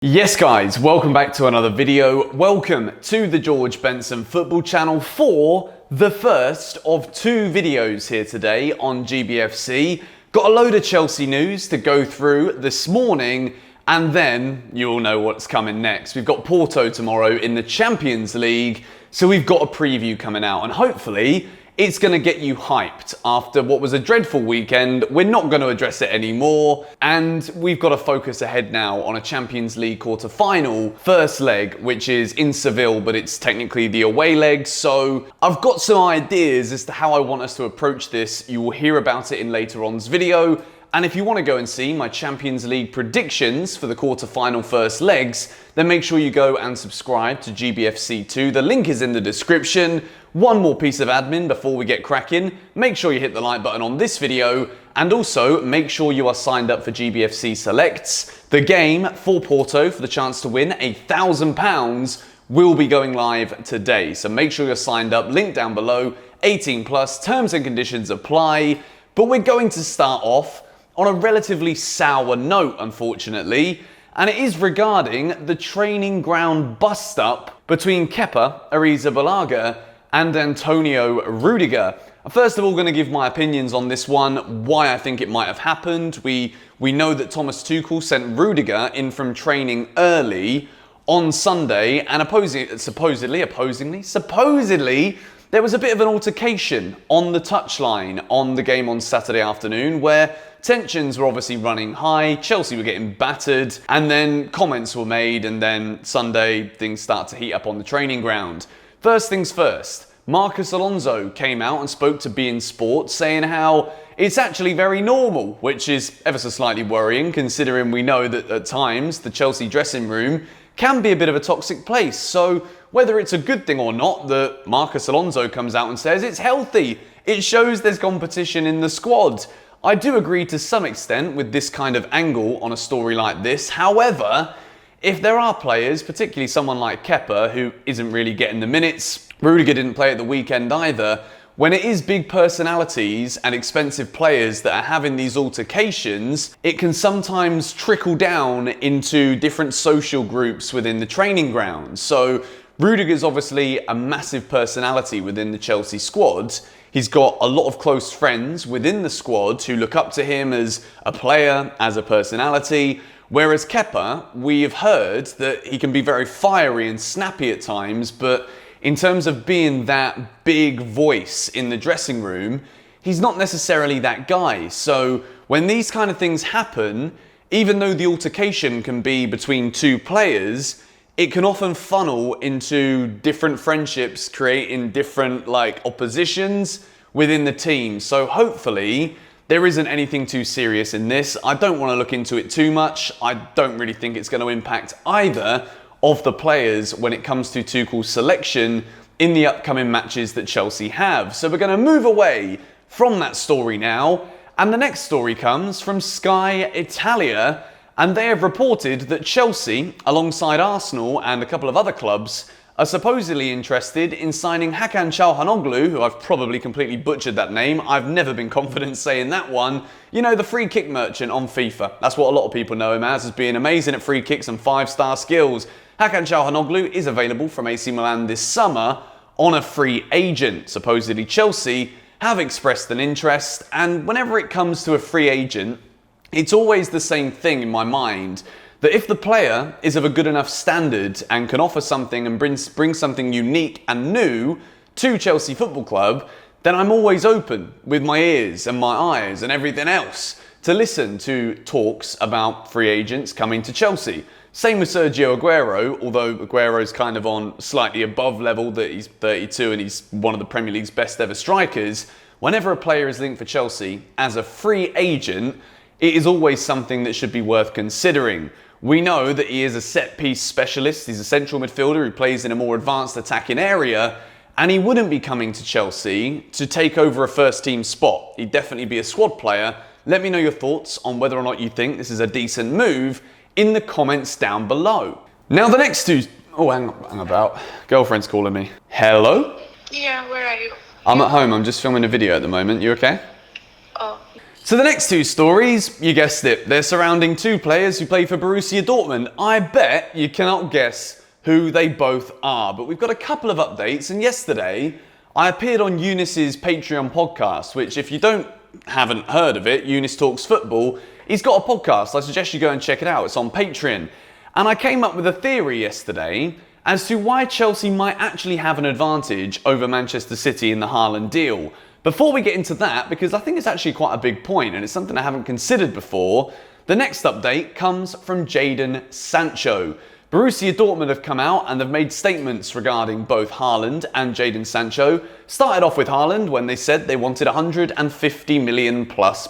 Yes guys, welcome back to another video. Welcome to the George Benson football channel for the first of two videos here today on GBFC. Got a load of Chelsea news to go through this morning, and then you'll know what's coming next. We've got Porto tomorrow in the Champions League, so we've got a preview coming out, and hopefully it's going to get you hyped after what was a dreadful weekend. We're not going to address it anymore, and we've got to focus ahead now on a Champions League quarter-final first leg, which is in Seville, but it's technically the away leg. So I've got some ideas as to how I want us to approach this. You will hear about it in later on's video. And if you want to go and see my Champions League predictions for the quarter-final first legs, then make sure you go and subscribe to GBFC2. The link is in the description. One more piece of admin before we get cracking. Make sure you hit the like button on this video, and also make sure you are signed up for GBFC Selects. The game for Porto for the chance to win £1,000 will be going live today. So make sure you're signed up. Link down below. 18 plus. Terms and conditions apply. But we're going to start off on a relatively sour note, unfortunately, and it is regarding the training ground bust-up between Kepa Arrizabalaga and Antonio Rudiger. First of all, going to give my opinions on this one, why I think it might have happened. We know that Thomas Tuchel sent Rudiger in from training early on Sunday, and supposedly, there was a bit of an altercation on the touchline on the game on Saturday afternoon where tensions were obviously running high, Chelsea were getting battered, and then comments were made, and then Sunday things start to heat up on the training ground. First things first, Marcos Alonso came out and spoke to beIN Sport saying how it's actually very normal, which is ever so slightly worrying considering we know that at times the Chelsea dressing room can be a bit of a toxic place. So whether it's a good thing or not that Marcos Alonso comes out and says it's healthy, it shows there's competition in the squad. I do agree to some extent with this kind of angle on a story like this. However, if there are players, particularly someone like Kepa, who isn't really getting the minutes, Rudiger didn't play at the weekend either, when it is big personalities and expensive players that are having these altercations, it can sometimes trickle down into different social groups within the training ground. So Rudiger's obviously a massive personality within the Chelsea squad. He's got a lot of close friends within the squad who look up to him as a player, as a personality. Whereas Kepa, we've heard that he can be very fiery and snappy at times, but in terms of being that big voice in the dressing room, he's not necessarily that guy. So when these kind of things happen, even though the altercation can be between two players, it can often funnel into different friendships, creating different oppositions within the team. So hopefully there isn't anything too serious in this. I don't want to look into it too much. I don't really think it's going to impact either of the players when it comes to Tuchel's selection in the upcoming matches that Chelsea have. So we're going to move away from that story now. And the next story comes from Sky Italia. And they have reported that Chelsea, alongside Arsenal and a couple of other clubs, are supposedly interested in signing Hakan Calhanoglu, who I've probably completely butchered that name. I've never been confident saying that one. You know, the free kick merchant on FIFA. That's what a lot of people know him as being amazing at free kicks and 5-star skills. Hakan Calhanoglu is available from AC Milan this summer on a free agent. Supposedly Chelsea have expressed an interest, and whenever it comes to a free agent, it's always the same thing in my mind, that if the player is of a good enough standard and can offer something and bring something unique and new to Chelsea Football Club, then I'm always open with my ears and my eyes and everything else to listen to talks about free agents coming to Chelsea. Same with Sergio Aguero, although Aguero's kind of on slightly above level, that he's 32 and he's one of the Premier League's best ever strikers. Whenever a player is linked for Chelsea as a free agent, it is always something that should be worth considering. We know that he is a set-piece specialist. He's a central midfielder who plays in a more advanced attacking area, and he wouldn't be coming to Chelsea to take over a first-team spot. He'd definitely be a squad player. Let me know your thoughts on whether or not you think this is a decent move in the comments down below. Now the next two... Oh, hang about. Girlfriend's calling me. Hello? Yeah, where are you? I'm at home. I'm just filming a video at the moment. You okay? Oh. So the next two stories, you guessed it, they're surrounding two players who play for Borussia Dortmund. I bet you cannot guess who they both are, but we've got a couple of updates, and yesterday I appeared on Eunice's Patreon podcast, which if you haven't heard of it, Eunice Talks Football, he's got a podcast. I suggest you go and check it out. It's on Patreon. And I came up with a theory yesterday as to why Chelsea might actually have an advantage over Manchester City in the Haaland deal. Before we get into that, because I think it's actually quite a big point and it's something I haven't considered before, the next update comes from Jadon Sancho. Borussia Dortmund have come out and have made statements regarding both Haaland and Jadon Sancho. Started off with Haaland when they said they wanted £150 million plus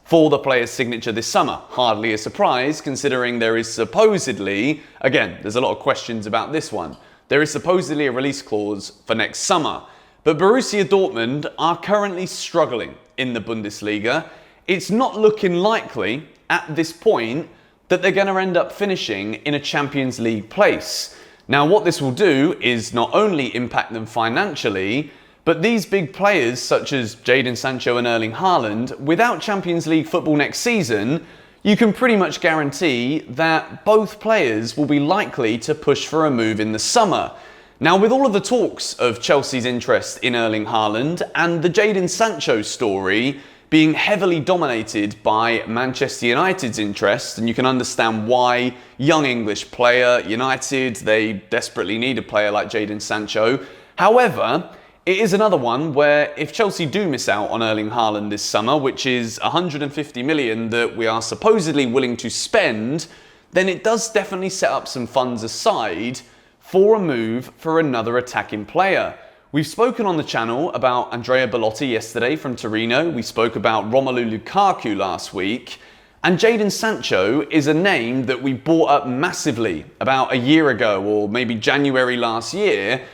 for the player's signature this summer. Hardly a surprise considering there is supposedly, again, there's a lot of questions about this one, there is supposedly a release clause for next summer. But Borussia Dortmund are currently struggling in the Bundesliga. It's not looking likely at this point that they're going to end up finishing in a Champions League place. Now, what this will do is not only impact them financially, but these big players such as Jadon Sancho and Erling Haaland, without Champions League football next season, you can pretty much guarantee that both players will be likely to push for a move in the summer. Now, with all of the talks of Chelsea's interest in Erling Haaland and the Jadon Sancho story being heavily dominated by Manchester United's interest, and you can understand why, young English player, United, they desperately need a player like Jadon Sancho. However, it is another one where if Chelsea do miss out on Erling Haaland this summer, which is £150 million that we are supposedly willing to spend, then it does definitely set up some funds aside for a move for another attacking player. We've spoken on the channel about Andrea Bellotti yesterday from Torino. We spoke about Romelu Lukaku last week. And Jadon Sancho is a name that we brought up massively about a year ago or maybe January last year.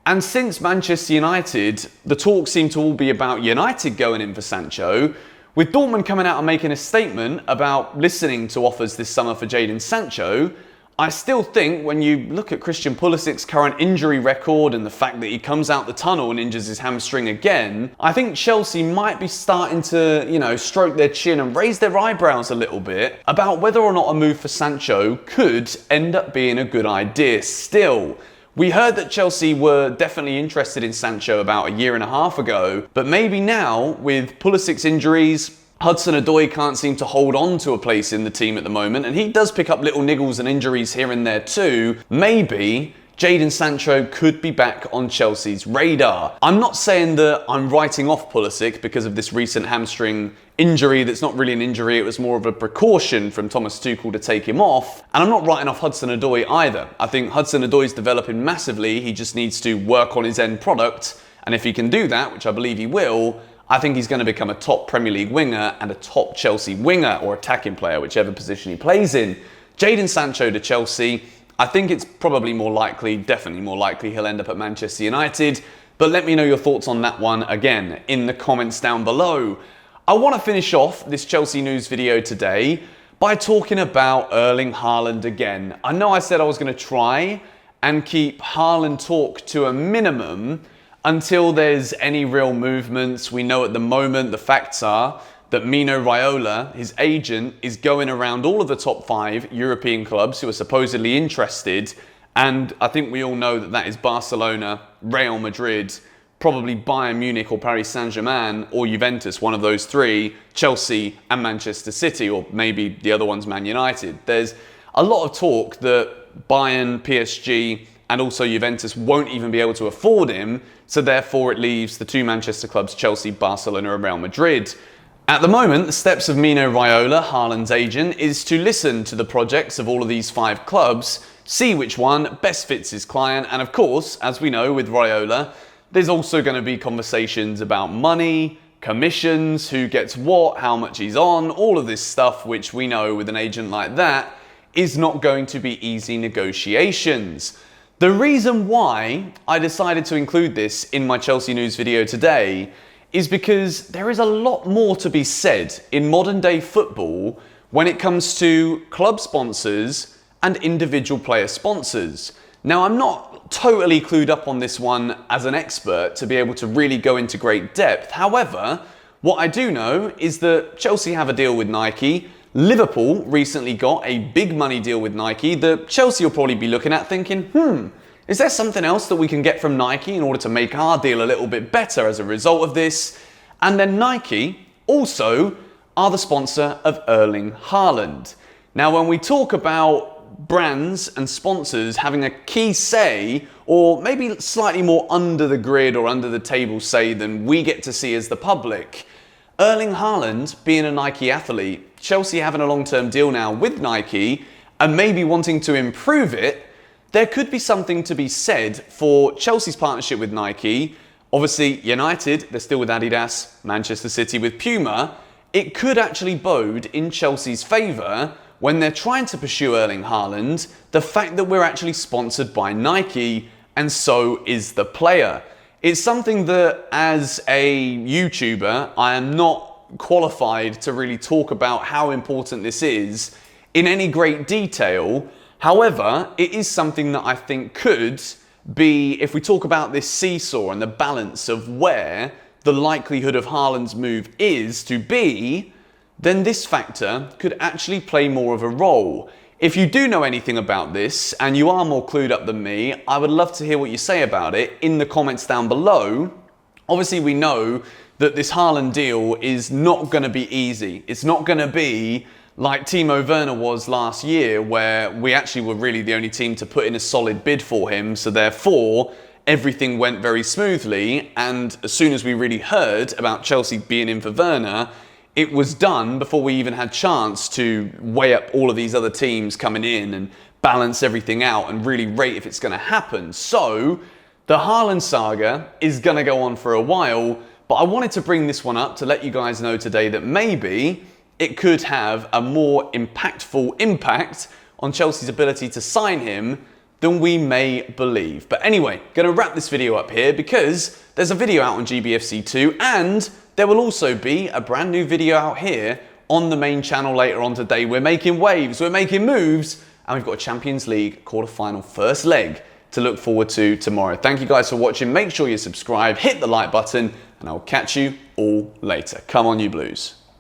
And since Manchester United, the talks seem to all be about United going in for Sancho. With Dortmund coming out and making a statement about listening to offers this summer for Jadon Sancho, I still think when you look at Christian Pulisic's current injury record and the fact that he comes out the tunnel and injures his hamstring again, I think Chelsea might be starting to, stroke their chin and raise their eyebrows a little bit about whether or not a move for Sancho could end up being a good idea still. We heard that Chelsea were definitely interested in Sancho about a year and a half ago, but maybe now with Pulisic's injuries, Hudson-Odoi can't seem to hold on to a place in the team at the moment, and he does pick up little niggles and injuries here and there too. Maybe Jadon Sancho could be back on Chelsea's radar. I'm not saying that I'm writing off Pulisic because of this recent hamstring injury that's not really an injury, it was more of a precaution from Thomas Tuchel to take him off. And I'm not writing off Hudson-Odoi either. I think Hudson-Odoi is developing massively, he just needs to work on his end product, and if he can do that, which I believe he will, I think he's going to become a top Premier League winger and a top Chelsea winger or attacking player, whichever position he plays in. Jadon Sancho to Chelsea, I think it's probably more likely, definitely more likely he'll end up at Manchester United. But let me know your thoughts on that one again in the comments down below. I want to finish off this Chelsea news video today by talking about Erling Haaland again. I know I said I was going to try and keep Haaland talk to a minimum until there's any real movements. We know at the moment, the facts are that Mino Raiola, his agent, is going around all of the top 5 European clubs who are supposedly interested. And I think we all know that that is Barcelona, Real Madrid, probably Bayern Munich or Paris Saint-Germain or Juventus, one of those 3, Chelsea and Manchester City, or maybe the other one's Man United. There's a lot of talk that Bayern, PSG, and also Juventus won't even be able to afford him, so therefore it leaves the 2 Manchester clubs, Chelsea, Barcelona and Real Madrid. At the moment, the steps of Mino Raiola, Haaland's agent, is to listen to the projects of all of these 5 clubs, see which one best fits his client, and of course, as we know with Raiola, there's also going to be conversations about money, commissions, who gets what, how much he's on, all of this stuff which we know with an agent like that is not going to be easy negotiations. The reason why I decided to include this in my Chelsea news video today is because there is a lot more to be said in modern day football when it comes to club sponsors and individual player sponsors. Now, I'm not totally clued up on this one as an expert to be able to really go into great depth. However, What I do know is that Chelsea have a deal with Nike. Liverpool recently got a big money deal with Nike that Chelsea will probably be looking at thinking, is there something else that we can get from Nike in order to make our deal a little bit better as a result of this? And then Nike also are the sponsor of Erling Haaland. Now, when we talk about brands and sponsors having a key say, or maybe slightly more under the grid or under the table say than we get to see as the public, Erling Haaland being a Nike athlete, Chelsea having a long-term deal now with Nike, and maybe wanting to improve it, there could be something to be said for Chelsea's partnership with Nike. Obviously, United, they're still with Adidas, Manchester City with Puma. It could actually bode in Chelsea's favour when they're trying to pursue Erling Haaland, the fact that we're actually sponsored by Nike, and so is the player. It's something that, as a YouTuber, I am not qualified to really talk about how important this is in any great detail. However, it is something that I think could be, if we talk about this seesaw and the balance of where the likelihood of Haaland's move is to be, then this factor could actually play more of a role. If you do know anything about this and you are more clued up than me, I would love to hear what you say about it in the comments down below. Obviously, we know that this Haaland deal is not going to be easy. It's not going to be like Timo Werner was last year, where we actually were really the only team to put in a solid bid for him. So therefore, everything went very smoothly. And as soon as we really heard about Chelsea being in for Werner, it was done before we even had chance to weigh up all of these other teams coming in and balance everything out and really rate if it's going to happen. So the Haaland saga is going to go on for a while, but I wanted to bring this one up to let you guys know today that maybe it could have a more impactful impact on Chelsea's ability to sign him than we may believe. But anyway, going to wrap this video up here because there's a video out on GBFC 2 and there will also be a brand new video out here on the main channel later on today. We're making waves, we're making moves, and we've got a Champions League quarter-final first leg to look forward to tomorrow. Thank you guys for watching. Make sure you subscribe, hit the like button, and I'll catch you all later. Come on, you Blues.